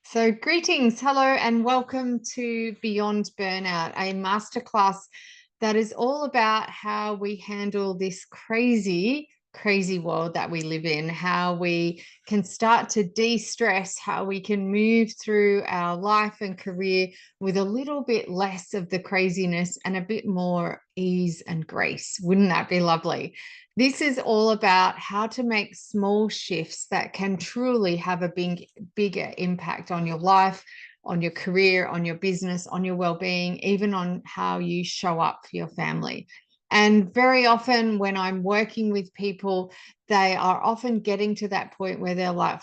So greetings, hello, and welcome to Beyond Burnout, a masterclass that is all about how we handle this crazy, crazy world that we live in, how we can start to de-stress, how we can move through our life and career with a little bit less of the craziness and a bit more ease and grace. Wouldn't that be lovely? This is all about how to make small shifts that can truly have a bigger impact on your life, on your career, on your business, on your well-being, even on how you show up for your family. And very often when I'm working with people, they are often getting to that point where they're like,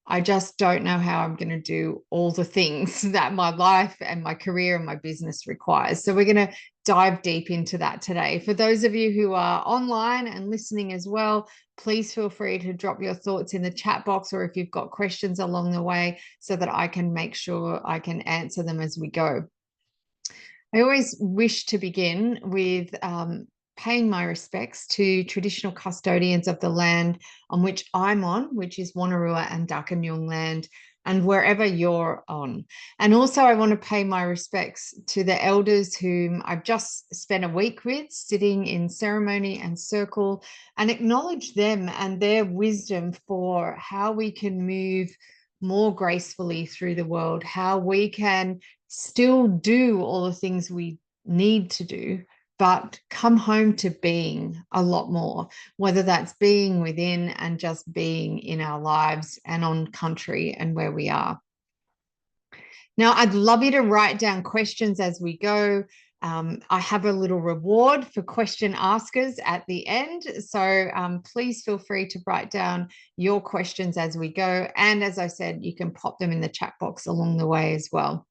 I just don't know how I'm going to do all the things that my life and my career and my business requires. So we're going to dive deep into that today. For those of you who are online and listening as well, please feel free to drop your thoughts in the chat box, or if you've got questions along the way, so that I can make sure I can answer them as we go. I always wish to begin with paying my respects to traditional custodians of the land on which I'm on, which is Wonnarua and Darkinjung land, and wherever you're on. And also I want to pay my respects to the elders whom I've just spent a week with, sitting in ceremony and circle, and acknowledge them and their wisdom for how we can move more gracefully through the world, how we can still do all the things we need to do, but come home to being a lot more, whether that's being within and just being in our lives and on country and where we are. Now, I'd love you to write down questions as we go. I have a little reward for question askers at the end. So please feel free to write down your questions as we go. And as I said, you can pop them in the chat box along the way as well.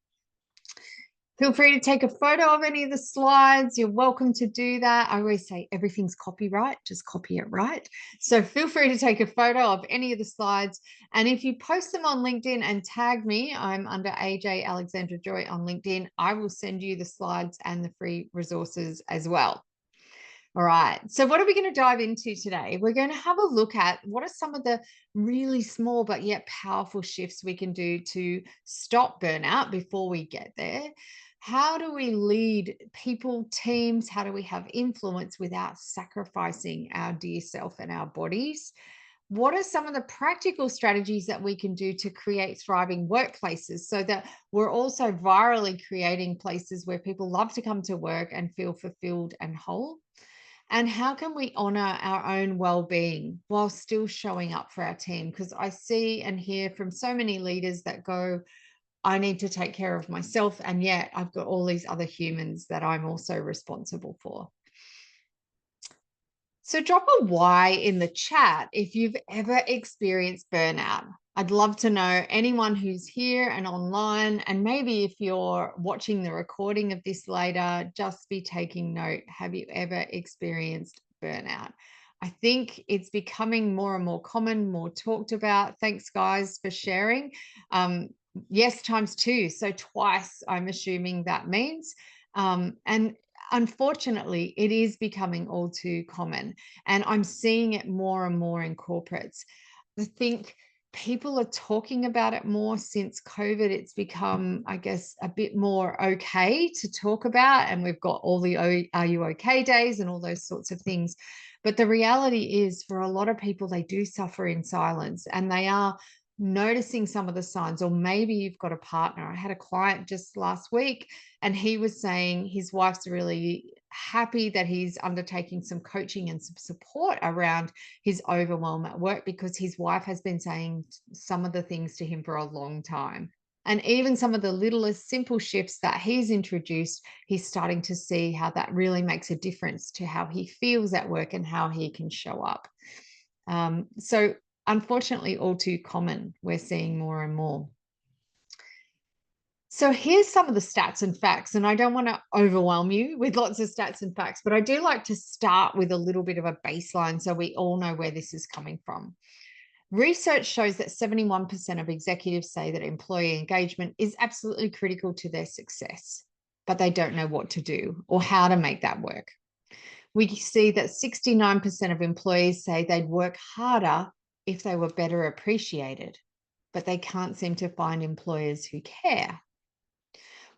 Feel free to take a photo of any of the slides. You're welcome to do that. I always say everything's copyright, just copy it right. So feel free to take a photo of any of the slides. And if you post them on LinkedIn and tag me, I'm under AJ Alexandra Joy on LinkedIn, I will send you the slides and the free resources as well. All right. So what are we going to dive into today? We're going to have a look at what are some of the really small but yet powerful shifts we can do to stop burnout before we get there. How do we lead people, teams? How do we have influence without sacrificing our dear self and our bodies? What are some of the practical strategies that we can do to create thriving workplaces so that we're also virally creating places where people love to come to work and feel fulfilled and whole? And how can we honor our own well-being while still showing up for our team? Because I see and hear from so many leaders that go, I need to take care of myself, and yet I've got all these other humans that I'm also responsible for. So drop a why in the chat if you've ever experienced burnout. I'd love to know anyone who's here and online, and maybe if you're watching the recording of this later, just be taking note. Have you ever experienced burnout? I think it's becoming more and more common, more talked about. Thanks, guys, for sharing. Yes, times two. So twice, I'm assuming that means. And unfortunately, it is becoming all too common. And I'm seeing it more and more in corporates. I think people are talking about it more since COVID. It's become, I guess, a bit more okay to talk about. And we've got all the Are You Okay days and all those sorts of things. But the reality is, for a lot of people, they do suffer in silence, and they are noticing some of the signs. Or maybe you've got a partner. I had a client just last week, and he was saying his wife's really happy that he's undertaking some coaching and some support around his overwhelm at work, because his wife has been saying some of the things to him for a long time. And even some of the littlest simple shifts that he's introduced, he's starting to see how that really makes a difference to how he feels at work and how he can show up. So unfortunately, all too common, we're seeing more and more. So here's some of the stats and facts, and I don't want to overwhelm you with lots of stats and facts, but I do like to start with a little bit of a baseline so we all know where this is coming from. Research shows that 71% of executives say that employee engagement is absolutely critical to their success, but they don't know what to do or how to make that work. We see that 69% of employees say they'd work harder if they were better appreciated. but they can't seem to find employers who care.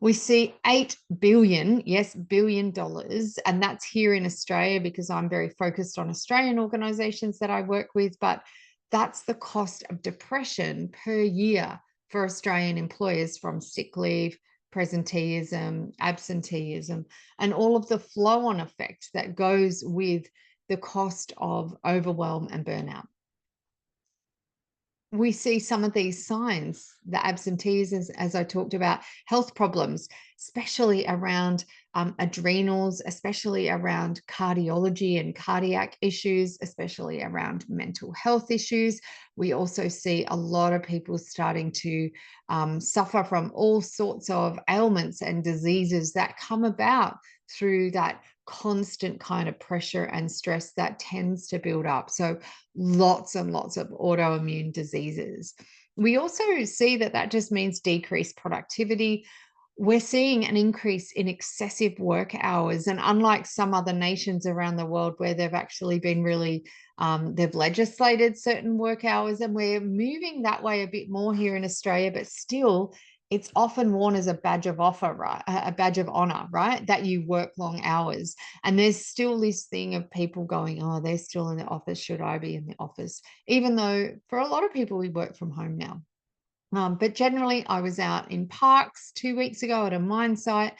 We see $8 billion, yes, billion dollars, and that's here in Australia because I'm very focused on Australian organisations that I work with, but that's the cost of depression per year for Australian employers, from sick leave, presenteeism, absenteeism, and all of the flow-on effect that goes with the cost of overwhelm and burnout. We see some of these signs, the absenteeism, as I talked about, health problems, especially around adrenals, especially around cardiology and cardiac issues, especially around mental health issues. We also see a lot of people starting to suffer from all sorts of ailments and diseases that come about through that constant kind of pressure and stress that tends to build up. So lots and lots of autoimmune diseases. We also see that that just means decreased productivity. We're seeing an increase in excessive work hours. And unlike some other nations around the world where they've actually been really, they've legislated certain work hours, and we're moving that way a bit more here in Australia, but still it's often worn as a badge of offer, right? A badge of honor, right? That you work long hours. And there's still this thing of people going, oh, they're still in the office. Should I be in the office? Even though for a lot of people, we work from home now. But generally, I was out in parks 2 weeks ago at a mine site,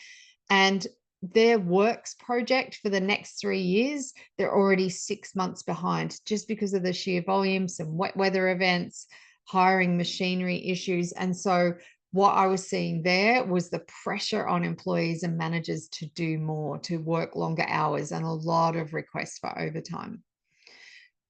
and their works project for the next 3 years, they're already 6 months behind just because of the sheer volume, some wet weather events, hiring machinery issues. And so what I was seeing there was the pressure on employees and managers to do more, to work longer hours, and a lot of requests for overtime.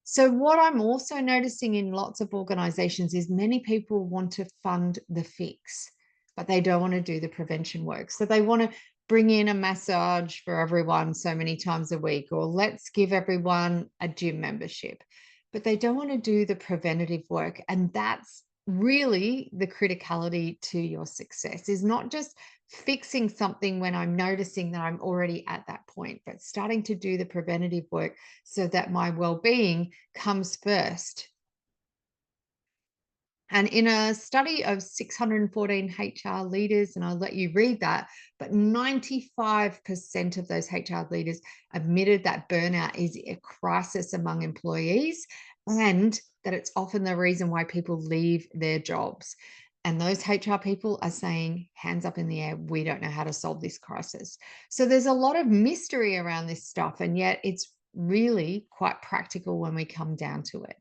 So what I'm also noticing in lots of organizations is many people want to fund the fix, but they don't want to do the prevention work. So they want to bring in a massage for everyone so many times a week, or let's give everyone a gym membership, but they don't want to do the preventative work. And that's really the criticality to your success, is not just fixing something when I'm noticing that I'm already at that point, but starting to do the preventative work so that my well-being comes first. And in a study of 614 HR leaders, and I'll let you read that, but 95% of those HR leaders admitted that burnout is a crisis among employees, and that it's often the reason why people leave their jobs. And those HR people are saying, hands up in the air, we don't know how to solve this crisis. So there's a lot of mystery around this stuff, and yet it's really quite practical when we come down to it.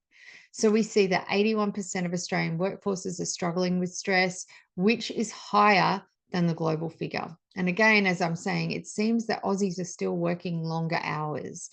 So we see that 81% of Australian workforces are struggling with stress, which is higher than the global figure. And again, as I'm saying, it seems that Aussies are still working longer hours.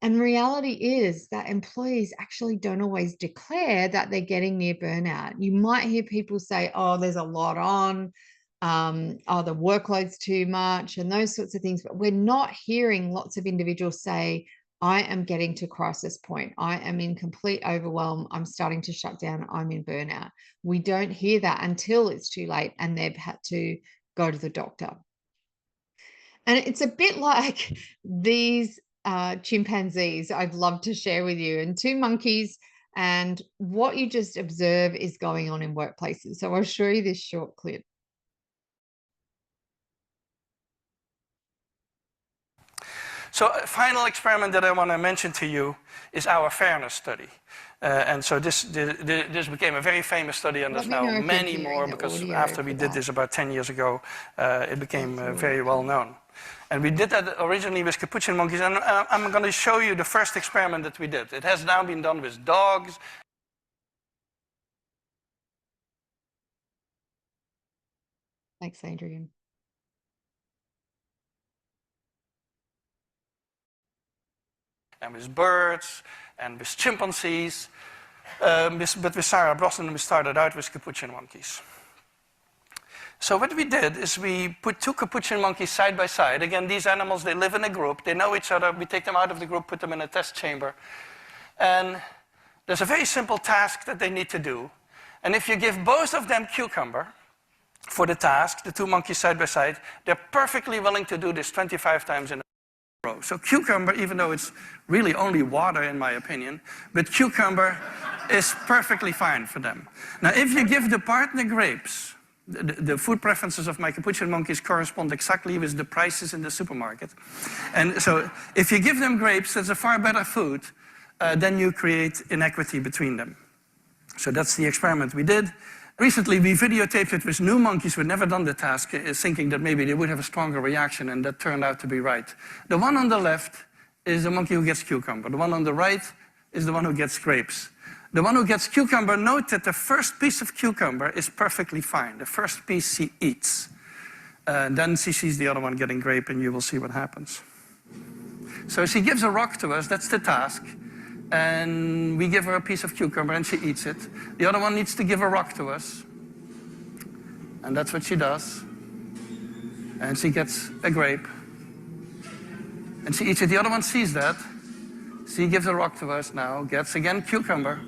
And reality is that employees actually don't always declare that they're getting near burnout. You might hear people say, oh, there's a lot on, oh, the workload's too much, and those sorts of things. But we're not hearing lots of individuals say, I am getting to crisis point. I am in complete overwhelm. I'm starting to shut down. I'm in burnout. We don't hear that until it's too late and they've had to go to the doctor. And it's a bit like these chimpanzees I'd love to share with you, and two monkeys, and what you just observe is going on in workplaces. So I'll show you this short clip. So a final experiment that I want to mention to you is our fairness study. And so this became a very famous study, and there's now many more, because after we did this about 10 years ago, it became very well known. And we did that originally with capuchin monkeys, and I'm going to show you the first experiment that we did. It has now been done with dogs. Thanks, Adrian. And with birds, and with chimpanzees. But with Sarah Brosnan, we started out with capuchin monkeys. So what we did is we put two capuchin monkeys side by side. Again, these animals, they live in a group. They know each other. We take them out of the group, put them in a test chamber. And there's a very simple task that they need to do. And if you give both of them cucumber for the task, the two monkeys side by side, they're perfectly willing to do this 25 times in a So cucumber, even though it's really only water in my opinion, but cucumber is perfectly fine for them. Now, if you give the partner grapes, the food preferences of my capuchin monkeys correspond exactly with the prices in the supermarket. And so if you give them grapes, that's a far better food, then you create inequity between them. So that's the experiment we did. Recently, we videotaped it with new monkeys who had never done the task, thinking that maybe they would have a stronger reaction, and that turned out to be right. The one on the left is the monkey who gets cucumber. The one on the right is the one who gets grapes. The one who gets cucumber, note that the first piece of cucumber is perfectly fine. The first piece she eats. Then she sees the other one getting grape, and you will see what happens. So she gives a rock to us, that's the task. And we give her a piece of cucumber and she eats it. The other one needs to give a rock to us. And that's what she does. And she gets a grape. And she eats it. The other one sees that. She gives a rock to us now, gets again cucumber.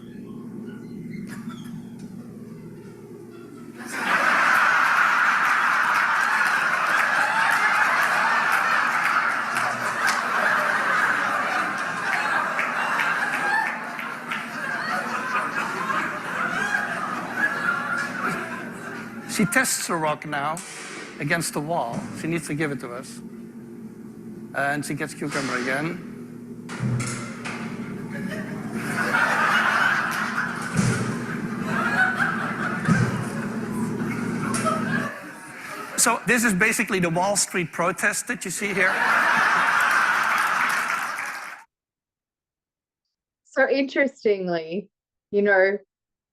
She tests the rock now against the wall. She needs to give it to us. And she gets cucumber again. So this is basically the Wall Street protest that you see here. So interestingly, you know,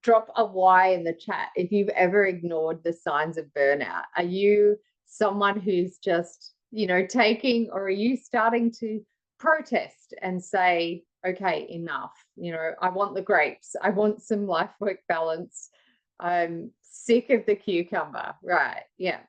drop a Y in the chat if you've ever ignored the signs of burnout. Are you someone who's just, you know, taking, or are you starting to protest and say, okay, enough, you know, I want the grapes, I want some life work balance, I'm sick of the cucumber, right? Yeah.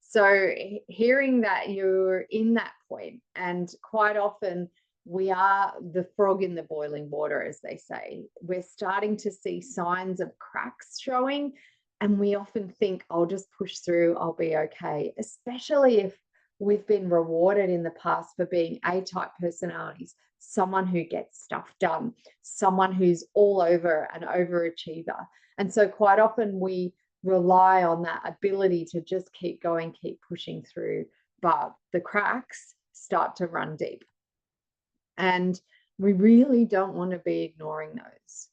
So hearing that you're in that point, and quite often we are the frog in the boiling water, as they say. We're starting to see signs of cracks showing, and we often think, I'll just push through, I'll be okay, especially if we've been rewarded in the past for being A-type personalities, someone who gets stuff done, someone who's all over, an overachiever. And so quite often we rely on that ability to just keep going, keep pushing through, but the cracks start to run deep. And we really don't want to be ignoring those.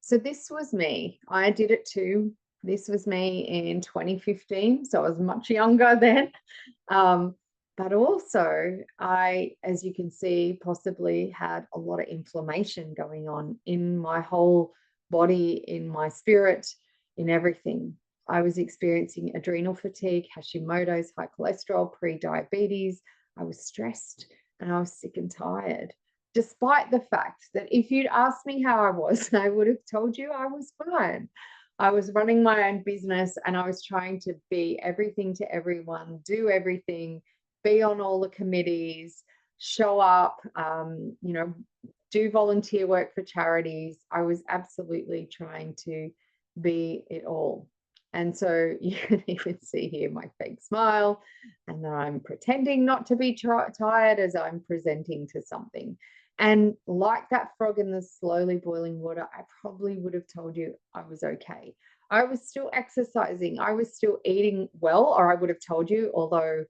So this was me. I did it too. This was me in 2015. So I was much younger then. But also I, as you can see, possibly had a lot of inflammation going on in my whole body, in my spirit, in everything. I was experiencing adrenal fatigue, Hashimoto's, high cholesterol, pre-diabetes. I was stressed. And I was sick and tired, despite the fact that if you'd asked me how I was, I would have told you I was fine. I was running my own business and I was trying to be everything to everyone, do everything, be on all the committees, show up, you know, do volunteer work for charities. I was absolutely trying to be it all. And so you can even see here my fake smile, and then I'm pretending not to be tired as I'm presenting to something. And like that frog in the slowly boiling water, I probably would have told you I was okay. I was still exercising. I was still eating well, or I would have told you, although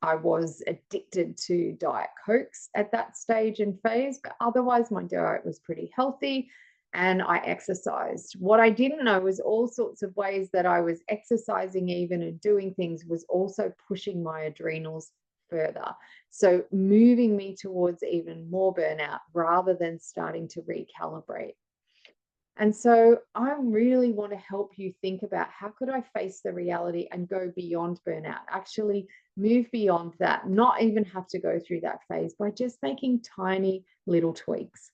I was addicted to Diet Cokes at that stage and phase, but otherwise my diet was pretty healthy. And I exercised. What I didn't know was all sorts of ways that I was exercising even and doing things was also pushing my adrenals further. So moving me towards even more burnout rather than starting to recalibrate. And so I really want to help you think about how could I face the reality and go beyond burnout, actually move beyond that, not even have to go through that phase by just making tiny little tweaks.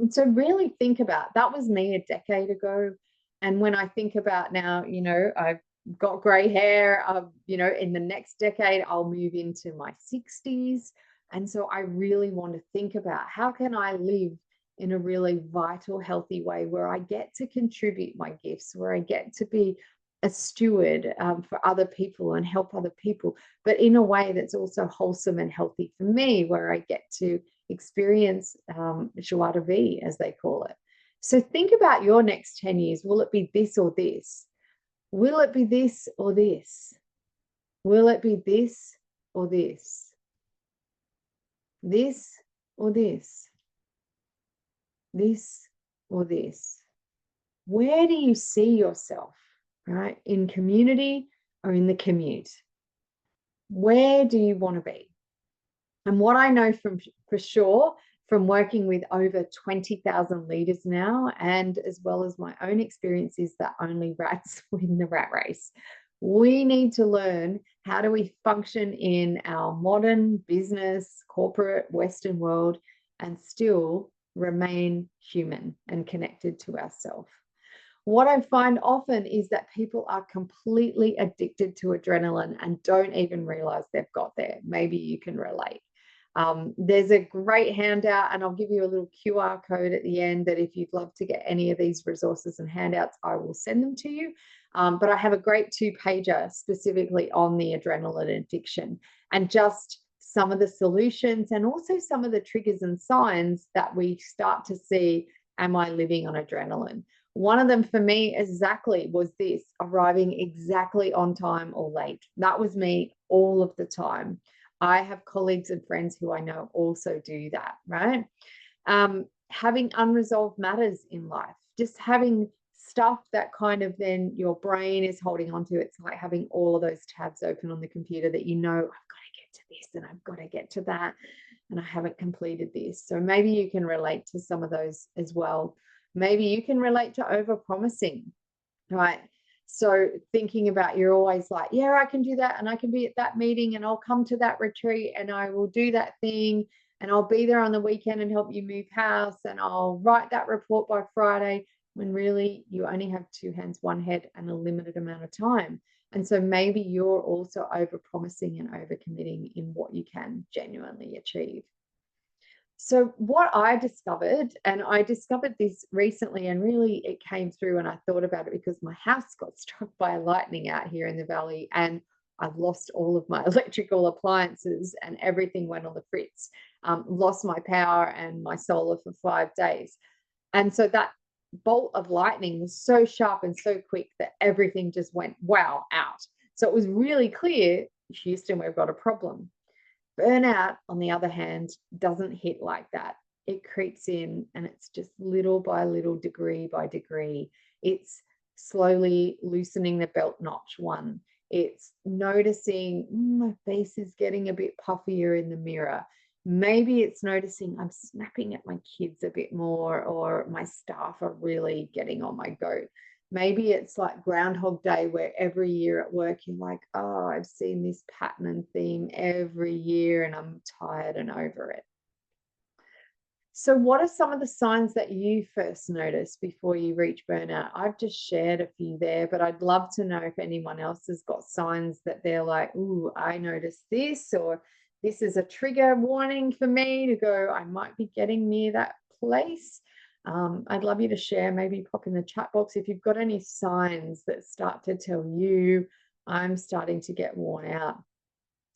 And so really think about, that was me a decade ago. And when I think about now, you know, I've got gray hair, you know, in the next decade, I'll move into my 60s. And so I really want to think about how can I live in a really vital, healthy way where I get to contribute my gifts, where I get to be a steward for other people and help other people, but in a way that's also wholesome and healthy for me, where I get to experience joie de vivre, as they call it. So think about your next 10 years. Will it be this or this? Will it be this or this? Will it be this or this? This or this? This or this? Where do you see yourself, right? In community or in the commute? Where do you want to be? And what I know for sure from working with over 20,000 leaders now, and as well as my own experience, is that only rats win the rat race. We need to learn, how do we function in our modern business, corporate, Western world and still remain human and connected to ourselves. What I find often is that people are completely addicted to adrenaline and don't even realize they've got there. Maybe you can relate. There's a great handout, and I'll give you a little QR code at the end that if you'd love to get any of these resources and handouts, I will send them to you. But I have a great 2-pager specifically on the adrenaline addiction and just some of the solutions and also some of the triggers and signs that we start to see. Am I living on adrenaline? One of them for me exactly was this: arriving exactly on time or late. That was me all of the time. I have colleagues and friends who I know also do that, right? Having unresolved matters in life, just having stuff that kind of then your brain is holding on to. It's like having all of those tabs open on the computer that, I've got to get to this and I've got to get to that, and I haven't completed this. So maybe you can relate to some of those as well. Maybe you can relate to over-promising, right? So thinking about, you're always like, yeah, I can do that, and I can be at that meeting, and I'll come to that retreat, and I will do that thing, and I'll be there on the weekend and help you move house, and I'll write that report by Friday, when really you only have 2 hands, 1 head, and a limited amount of time. And so maybe you're also over-promising and over-committing in what you can genuinely achieve. So what I discovered, and I discovered this recently, and really it came through and I thought about it because my house got struck by lightning out here in the valley, and I've lost all of my electrical appliances and everything went on the fritz. Lost my power and my solar for 5 days. And so that bolt of lightning was so sharp and so quick that everything just went wow out. So it was really clear, Houston, we've got a problem. Burnout, on the other hand, doesn't hit like that. It creeps in, and it's just little by little, degree by degree. It's slowly loosening the belt notch one. It's noticing my face is getting a bit puffier in the mirror. Maybe it's noticing I'm snapping at my kids a bit more, or my staff are really getting on my goat. Maybe it's like Groundhog Day, where every year at work you're like, oh, I've seen this pattern and theme every year and I'm tired and over it. So what are some of the signs that you first notice before you reach burnout? I've just shared a few there, but I'd love to know if anyone else has got signs that they're like, ooh, I noticed this, or this is a trigger warning for me to go, I might be getting near that place. I'd love you to share, maybe pop in the chat box if you've got any signs that start to tell you, I'm starting to get worn out.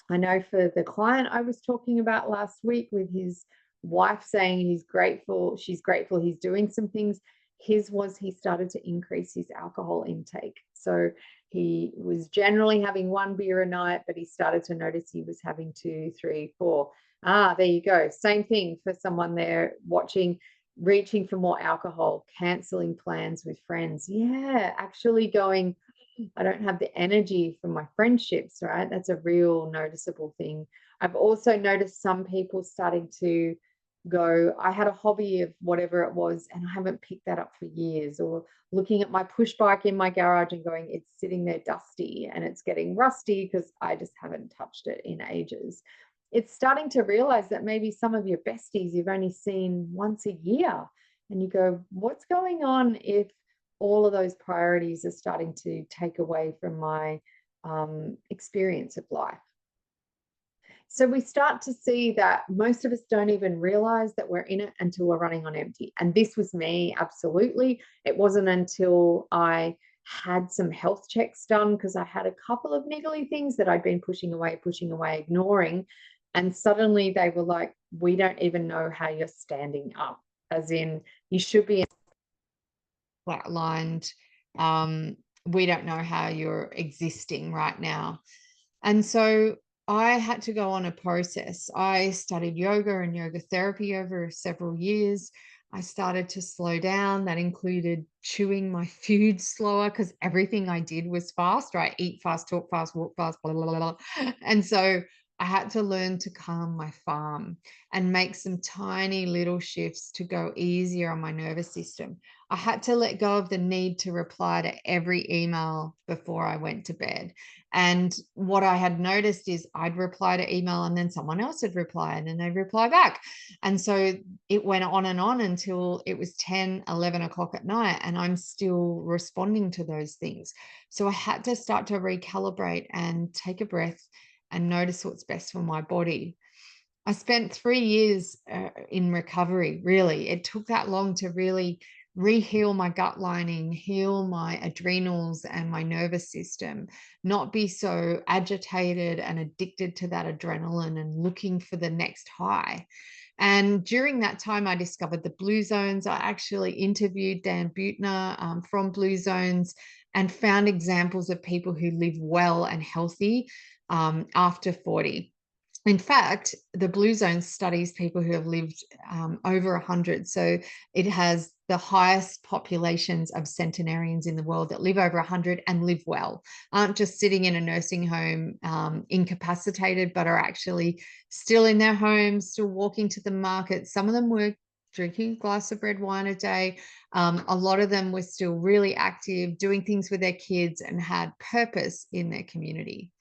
I know for the client I was talking about last week, with his wife saying she's grateful he's doing some things, his was he started to increase his alcohol intake. So he was generally having 1 beer a night, but he started to notice he was having 2, 3, 4. There you go. Same thing for someone there watching, reaching for more alcohol, canceling plans with friends. Yeah, actually going, I don't have the energy for my friendships, right? That's a real noticeable thing. I've also noticed some people starting to go, I had a hobby of whatever it was, and I haven't picked that up for years, or looking at my push bike in my garage and going, it's sitting there dusty and it's getting rusty because I just haven't touched it in ages. It's starting to realize that maybe some of your besties you've only seen once a year, and you go, what's going on if all of those priorities are starting to take away from my experience of life? So we start to see that most of us don't even realize that we're in it until we're running on empty. And this was me, absolutely. It wasn't until I had some health checks done because I had a couple of niggly things that I'd been pushing away, ignoring. And suddenly they were like, we don't even know how you're standing up, as in you should be flatlined. We don't know how you're existing right now. And so I had to go on a process. I studied yoga and yoga therapy over several years. I started to slow down. That included chewing my food slower because everything I did was fast, right? Eat fast, talk fast, walk fast, blah, blah, blah, blah. And so I had to learn to calm my farm and make some tiny little shifts to go easier on my nervous system. I had to let go of the need to reply to every email before I went to bed. And what I had noticed is I'd reply to email and then someone else would reply and then they'd reply back. And so it went on until it was 10, 11 o'clock at night, and I'm still responding to those things. So I had to start to recalibrate and take a breath and notice what's best for my body. I spent 3 years in recovery, really. It took that long to really reheal my gut lining, heal my adrenals and my nervous system, not be so agitated and addicted to that adrenaline and looking for the next high. And during that time, I discovered the Blue Zones. I actually interviewed Dan Buettner from Blue Zones and found examples of people who live well and healthy after 40. In fact, the Blue Zone studies people who have lived over 100. So it has the highest populations of centenarians in the world that live over 100 and live well, aren't just sitting in a nursing home incapacitated, but are actually still in their homes, still walking to the market. Some of them were drinking a glass of red wine a day. A lot of them were still really active, doing things with their kids and had purpose in their community.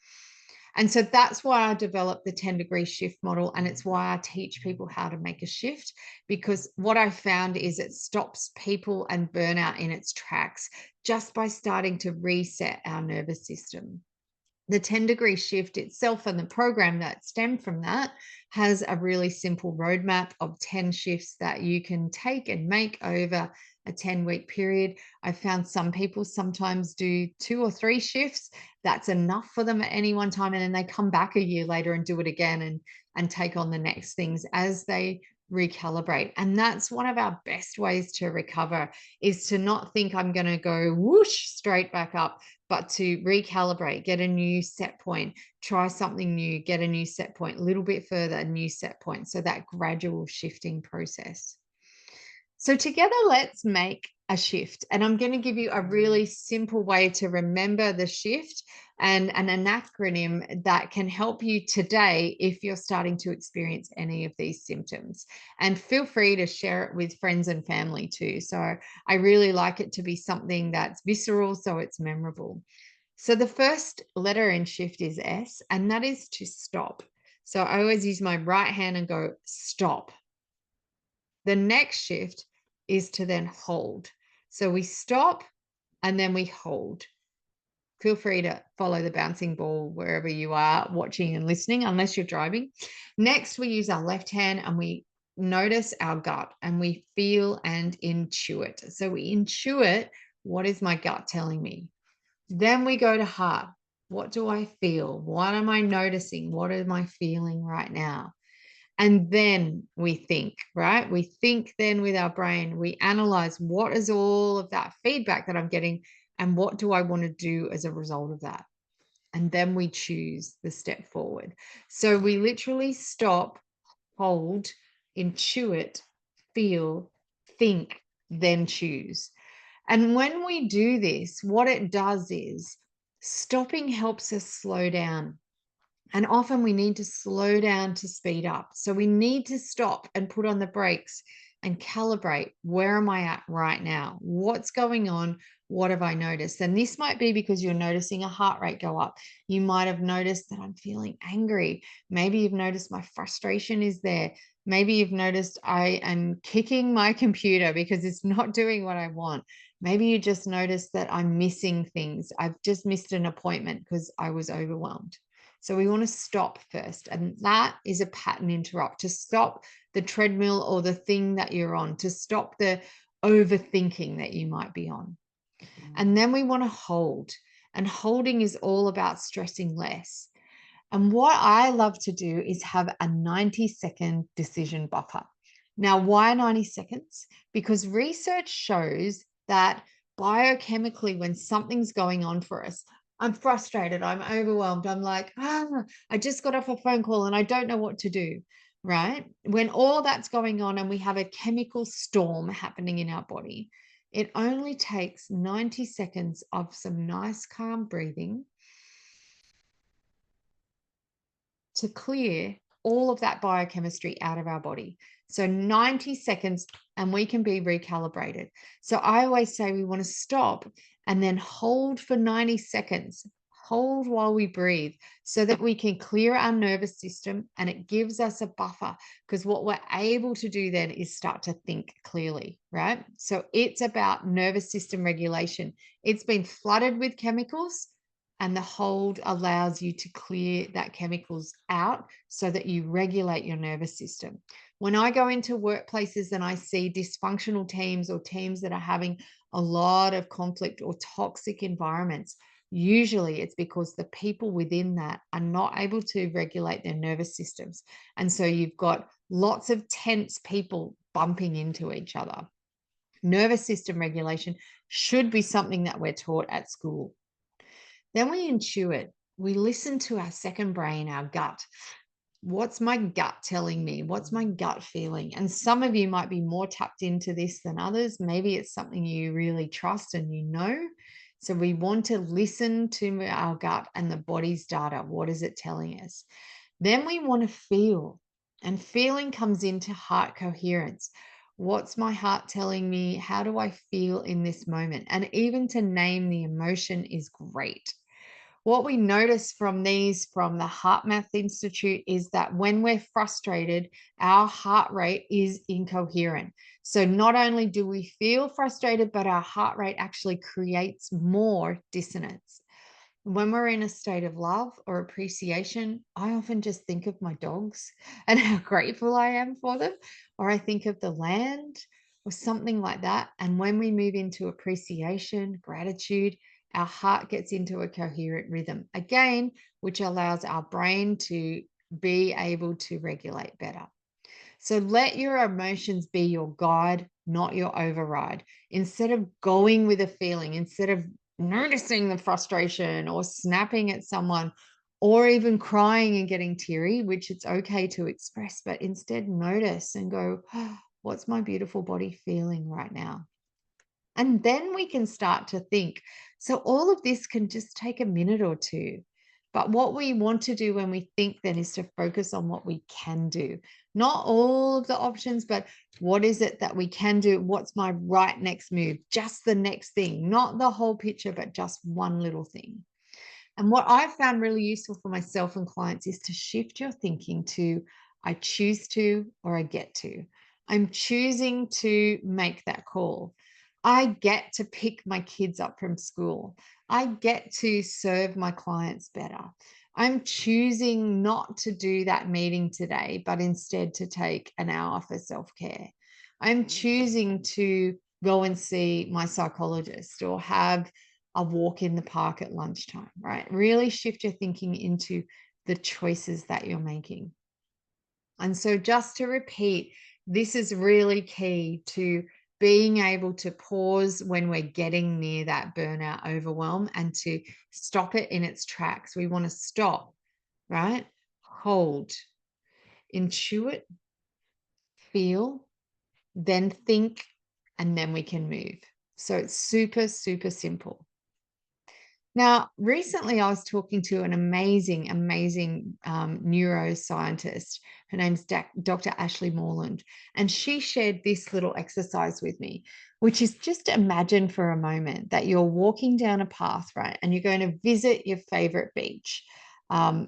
And so that's why I developed the 10-degree shift model. And it's why I teach people how to make a shift, because what I found is it stops people and burnout in its tracks just by starting to reset our nervous system. The 10-degree shift itself and the program that stemmed from that has a really simple roadmap of 10 shifts that you can take and make over a 10-week period. I found some people sometimes do 2 or 3 shifts. That's enough for them at any one time. And then they come back a year later and do it again and take on the next things as they recalibrate. And that's one of our best ways to recover, is to not think I'm going to go whoosh straight back up, but to recalibrate, get a new set point, try something new, get a new set point, a little bit further, a new set point. So that gradual shifting process. So together, let's make a shift. And I'm going to give you a really simple way to remember the shift and an acronym that can help you today if you're starting to experience any of these symptoms. And feel free to share it with friends and family too. So I really like it to be something that's visceral, so it's memorable. So the first letter in shift is S, and that is to stop. So I always use my right hand and go stop. The next shift is to then hold. So we stop and then we hold. Feel free to follow the bouncing ball wherever you are watching and listening, unless you're driving. Next, we use our left hand and we notice our gut and we feel and intuit. So we intuit, what is my gut telling me? Then we go to heart. What do I feel? What am I noticing? What am I feeling right now? And then we think, right? We think then with our brain, we analyze what is all of that feedback that I'm getting and what do I want to do as a result of that? And then we choose the step forward. So we literally stop, hold, intuit, feel, think, then choose. And when we do this, what it does is stopping helps us slow down. And often we need to slow down to speed up. So we need to stop and put on the brakes and calibrate. Where am I at right now? What's going on? What have I noticed? And this might be because you're noticing a heart rate go up. You might have noticed that I'm feeling angry. Maybe you've noticed my frustration is there. Maybe you've noticed I am kicking my computer because it's not doing what I want. Maybe you just noticed that I'm missing things. I've just missed an appointment because I was overwhelmed. So we want to stop first. And that is a pattern interrupt, to stop the treadmill or the thing that you're on, to stop the overthinking that you might be on. And then we want to hold. And holding is all about stressing less. And what I love to do is have a 90-second decision buffer. Now, why 90 seconds? Because research shows that biochemically, when something's going on for us, I'm frustrated, I'm overwhelmed, I'm like, I just got off a phone call and I don't know what to do, right? When all that's going on and we have a chemical storm happening in our body, it only takes 90 seconds of some nice, calm breathing to clear all of that biochemistry out of our body. So 90 seconds and we can be recalibrated. So I always say we want to stop and then hold for 90 seconds. Hold while we breathe so that we can clear our nervous system, and it gives us a buffer, because what we're able to do then is start to think clearly, right? So it's about nervous system regulation. It's been flooded with chemicals, and the hold allows you to clear that chemicals out so that you regulate your nervous system. When I go into workplaces and I see dysfunctional teams or teams that are having a lot of conflict or toxic environments, usually it's because the people within that are not able to regulate their nervous systems. And so you've got lots of tense people bumping into each other. Nervous system regulation should be something that we're taught at school. Then we intuit. We listen to our second brain, our gut. What's my gut telling me? What's my gut feeling? And some of you might be more tapped into this than others. Maybe it's something you really trust and you know. So we want to listen to our gut and the body's data. What is it telling us? Then we want to feel. And feeling comes into heart coherence. What's my heart telling me? How do I feel in this moment? And even to name the emotion is great. What we notice from these, from the Heart Math Institute, is that when we're frustrated, our heart rate is incoherent. So not only do we feel frustrated, but our heart rate actually creates more dissonance. When we're in a state of love or appreciation, I often just think of my dogs and how grateful I am for them, or I think of the land or something like that. And when we move into appreciation, gratitude, our heart gets into a coherent rhythm again, which allows our brain to be able to regulate better. So let your emotions be your guide, not your override. Instead of going with a feeling, instead of noticing the frustration or snapping at someone or even crying and getting teary, which it's okay to express, but instead notice and go, oh, what's my beautiful body feeling right now? And then we can start to think. So all of this can just take a minute or two. But what we want to do when we think then is to focus on what we can do. Not all of the options, but what is it that we can do? What's my right next move? Just the next thing, not the whole picture, but just one little thing. And what I've found really useful for myself and clients is to shift your thinking to I choose to or I get to. I'm choosing to make that call. I get to pick my kids up from school. I get to serve my clients better. I'm choosing not to do that meeting today, but instead to take an hour for self-care. I'm choosing to go and see my psychologist or have a walk in the park at lunchtime, right? Really shift your thinking into the choices that you're making. And so just to repeat, this is really key to being able to pause when we're getting near that burnout overwhelm and to stop it in its tracks. We want to stop, right? Hold, intuit, feel, then think, and then we can move. So it's super, super simple. Now, recently I was talking to an amazing, amazing neuroscientist. Her name's Dr. Ashley Morland, and she shared this little exercise with me, which is just imagine for a moment that you're walking down a path, right? And you're going to visit your favorite beach.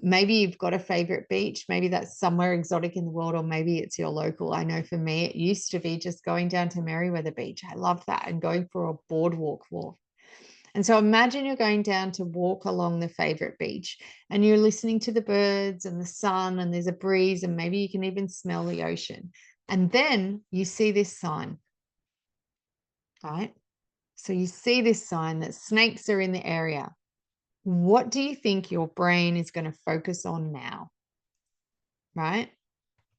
Maybe you've got a favorite beach. Maybe that's somewhere exotic in the world, or maybe it's your local. I know for me, it used to be just going down to Merriweather Beach. I loved that, and going for a boardwalk walk. And so imagine you're going down to walk along the favorite beach and you're listening to the birds and the sun, and there's a breeze, and maybe you can even smell the ocean. And then you see this sign, right? So you see this sign that snakes are in the area. What do you think your brain is going to focus on now? Right?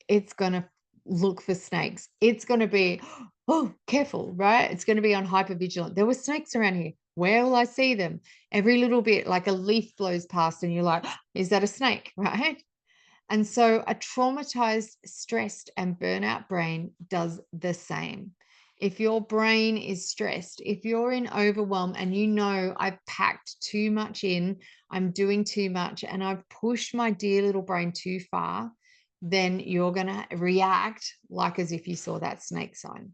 It's going to look for snakes. It's going to be, oh, careful, right? It's going to be on hypervigilant. There were snakes around here. Where will I see them? Every little bit, like a leaf blows past, and you're like, is that a snake? Right? And so a traumatized, stressed, and burnout brain does the same. If your brain is stressed, if you're in overwhelm and you know I've packed too much in, I'm doing too much, and I've pushed my dear little brain too far, then you're going to react like as if you saw that snake sign.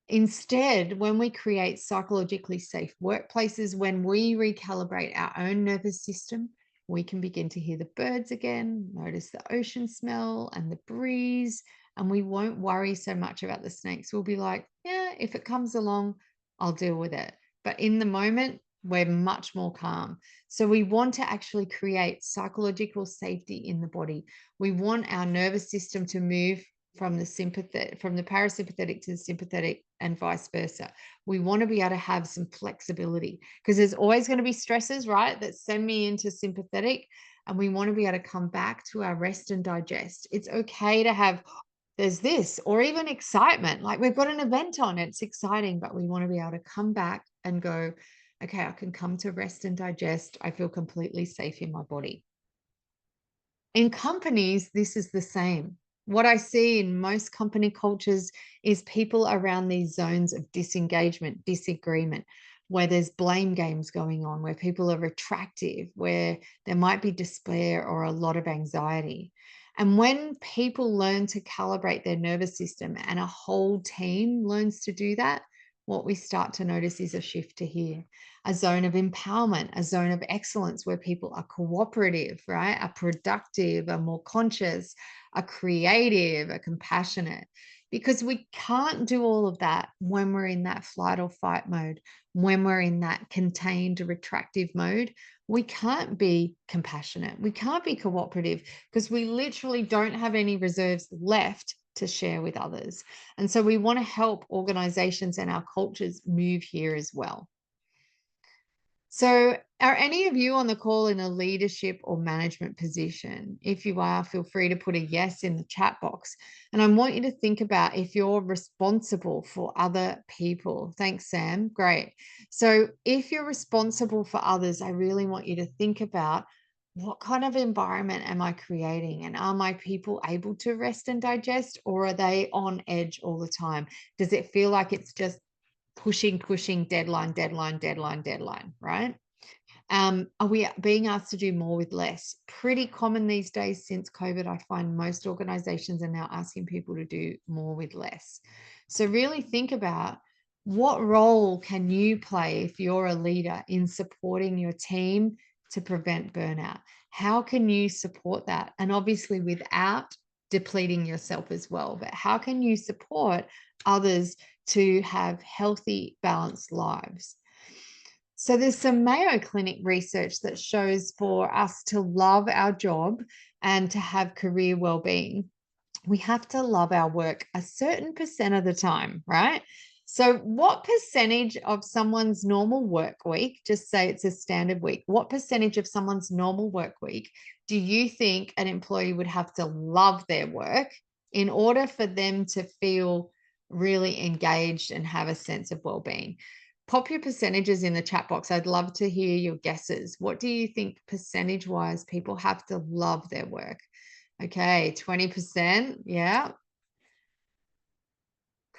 Instead, when we create psychologically safe workplaces, when we recalibrate our own nervous system, we can begin to hear the birds again, notice the ocean smell and the breeze, and we won't worry so much about the snakes. We'll be like, yeah, if it comes along, I'll deal with it. But in the moment, we're much more calm. So we want to actually create psychological safety in the body. We want our nervous system to move from the parasympathetic to the sympathetic and vice versa. We want to be able to have some flexibility because there's always going to be stresses, right, that send me into sympathetic, and we want to be able to come back to our rest and digest. It's okay to have, there's this, or even excitement, like we've got an event on, it's exciting, but we want to be able to come back and go, okay, I can come to rest and digest. I feel completely safe in my body. In companies, this is the same. What I see in most company cultures is people around these zones of disengagement, disagreement, where there's blame games going on, where people are retractive, where there might be despair or a lot of anxiety. And when people learn to calibrate their nervous system and a whole team learns to do that, what we start to notice is a shift to here, a zone of empowerment, a zone of excellence where people are cooperative, right? Are productive, are more conscious, are creative, are compassionate. Because we can't do all of that when we're in that flight or fight mode, when we're in that contained retractive mode. We can't be compassionate. We can't be cooperative because we literally don't have any reserves left to share with others. And so we want to help organizations and our cultures move here as well. So, are any of you on the call in a leadership or management position? If you are, feel free to put a yes in the chat box. And I want you to think about if you're responsible for other people. Thanks, Sam. Great. So, if you're responsible for others, I really want you to think about what kind of environment am I creating? And are my people able to rest and digest, or are they on edge all the time? Does it feel like it's just pushing, deadline, right? Are we being asked to do more with less? Pretty common these days since COVID. I find most organizations are now asking people to do more with less. So really think about what role can you play if you're a leader in supporting your team to prevent burnout? How can you support that? And obviously without depleting yourself as well, but how can you support others to have healthy, balanced lives? So there's some Mayo Clinic research that shows for us to love our job and to have career well-being, we have to love our work a certain percent of the time, right? So what percentage of someone's normal work week, just say it's a standard week, what percentage of someone's normal work week do you think an employee would have to love their work in order for them to feel really engaged and have a sense of well-being? Pop your percentages in the chat box. I'd love to hear your guesses. What do you think percentage-wise people have to love their work? Okay, 20%. Yeah.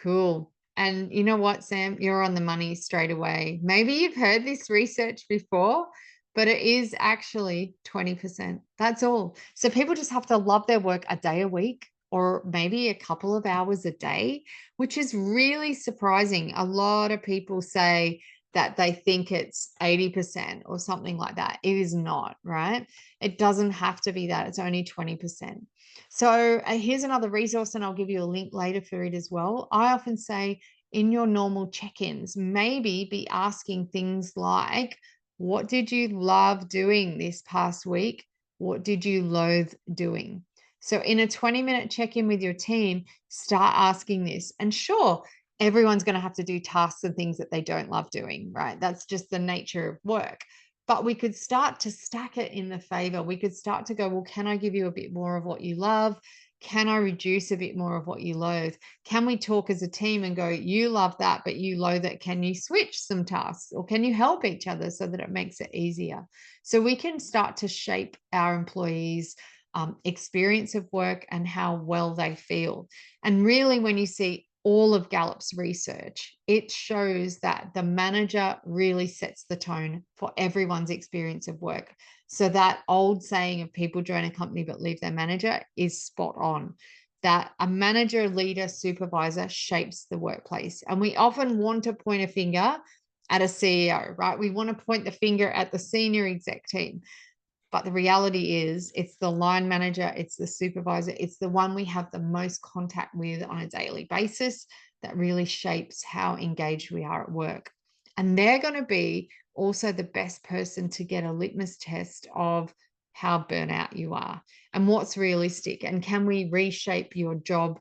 Cool. And you know what, Sam? You're on the money straight away. Maybe you've heard this research before, but it is actually 20%. That's all. So people just have to love their work a day a week or maybe a couple of hours a day, which is really surprising. A lot of people say that they think it's 80% or something like that. It is not, right? It doesn't have to be that. It's only 20%. So here's another resource, and I'll give you a link later for it as well. I often say in your normal check-ins, maybe be asking things like, what did you love doing this past week? What did you loathe doing? So in a 20-minute check-in with your team, start asking this. And sure, everyone's going to have to do tasks and things that they don't love doing, right? That's just the nature of work. But we could start to stack it in the favor. We could start to go, well, can I give you a bit more of what you love? Can I reduce a bit more of what you loathe? Can we talk as a team and go, you love that, but you loathe it. Can you switch some tasks, or can you help each other so that it makes it easier? So we can start to shape our employees' experience of work and how well they feel. And really, when you see all of Gallup's research, it shows that the manager really sets the tone for everyone's experience of work. So that old saying of people join a company but leave their manager is spot on. That a manager, leader, supervisor shapes the workplace. And we often want to point a finger at a CEO, right? We want to point the finger at the senior exec team. But the reality is, it's the line manager, it's the supervisor, it's the one we have the most contact with on a daily basis that really shapes how engaged we are at work. And they're going to be also the best person to get a litmus test of how burnout you are and what's realistic. And can we reshape your job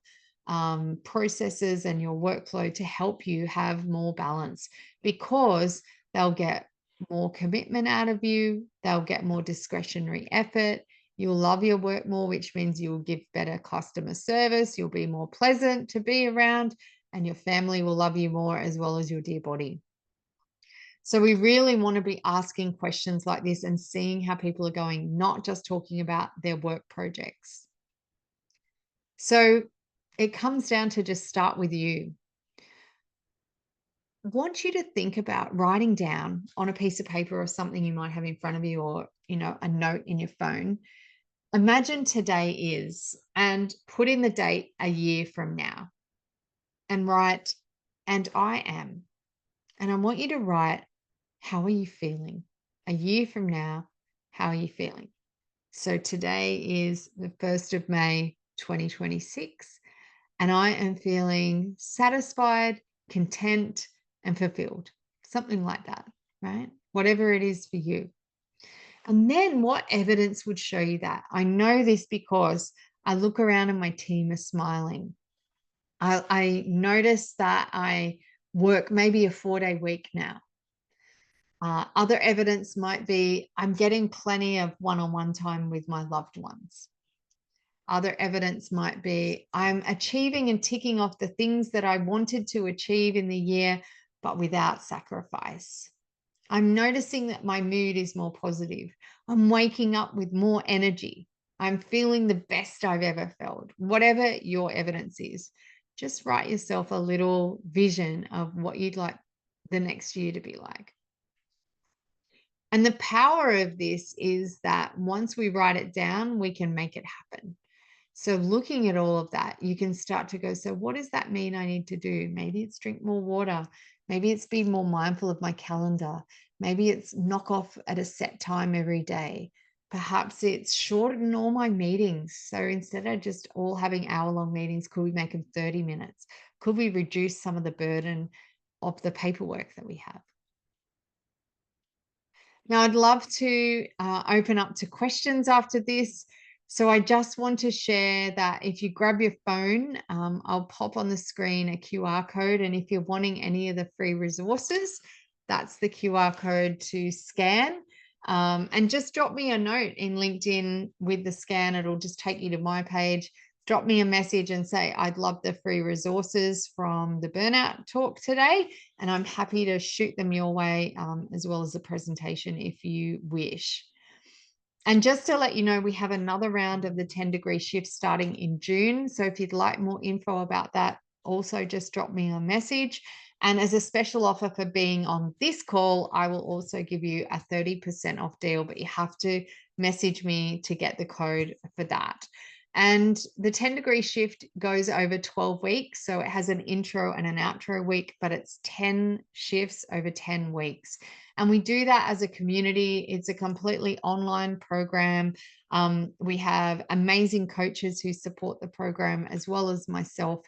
processes and your workflow to help you have more balance? Because they'll get more commitment out of you. They'll get more discretionary effort. You'll love your work more, which means you'll give better customer service. You'll be more pleasant to be around, and your family will love you more, as well as your dear body. So we really want to be asking questions like this and seeing how people are going, not just talking about their work projects. So it comes down to just start with you. Want you to think about writing down on a piece of paper or something you might have in front of you, or a note in your phone. Imagine today is, and put in the date a year from now, and write, and I am. And I want you to write, how are you feeling? A year from now, how are you feeling? So today is the 1st of May, 2026, and I am feeling satisfied, content, and fulfilled. Something like that, right? Whatever it is for you. And then what evidence would show you that? I know this because I look around and my team is smiling. I notice that I work maybe a 4-day week now. Other evidence might be I'm getting plenty of one-on-one time with my loved ones. Other evidence might be I'm achieving and ticking off the things that I wanted to achieve in the year, but without sacrifice. I'm noticing that my mood is more positive. I'm waking up with more energy. I'm feeling the best I've ever felt. Whatever your evidence is, just write yourself a little vision of what you'd like the next year to be like. And the power of this is that once we write it down, we can make it happen. So looking at all of that, you can start to go, so what does that mean I need to do? Maybe it's drink more water. Maybe it's be more mindful of my calendar. Maybe it's knock off at a set time every day. Perhaps it's shorten all my meetings. So instead of just all having hour-long meetings, could we make them 30 minutes? Could we reduce some of the burden of the paperwork that we have? Now, I'd love to open up to questions after this. So I just want to share that if you grab your phone, I'll pop on the screen a QR code. And if you're wanting any of the free resources, that's the QR code to scan. And just drop me a note in LinkedIn with the scan. It'll just take you to my page. Drop me a message and say, I'd love the free resources from the Burnout talk today. And I'm happy to shoot them your way, as well as the presentation if you wish. And just to let you know, we have another round of the 10-degree shift starting in June. So if you'd like more info about that, also just drop me a message. And as a special offer for being on this call, I will also give you a 30% off deal, but you have to message me to get the code for that. And the 10-degree shift goes over 12 weeks. So it has an intro and an outro week, but it's 10 shifts over 10 weeks. And we do that as a community. It's a completely online program. We have amazing coaches who support the program, as well as myself.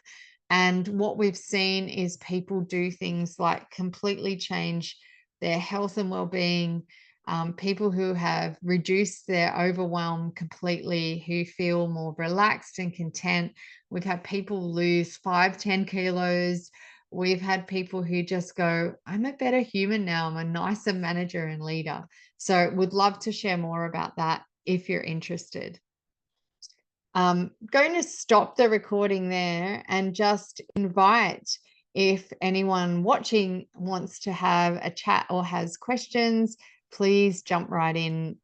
And what we've seen is people do things like completely change their health and well-being. People who have reduced their overwhelm completely, who feel more relaxed and content. We've had people lose 5-10 kilos. we've had people who just go, I'm a better human now. I'm a nicer manager and leader. So would love to share more about that if you're interested. Going to stop the recording there and just invite, if anyone watching wants to have a chat or has questions, please jump right in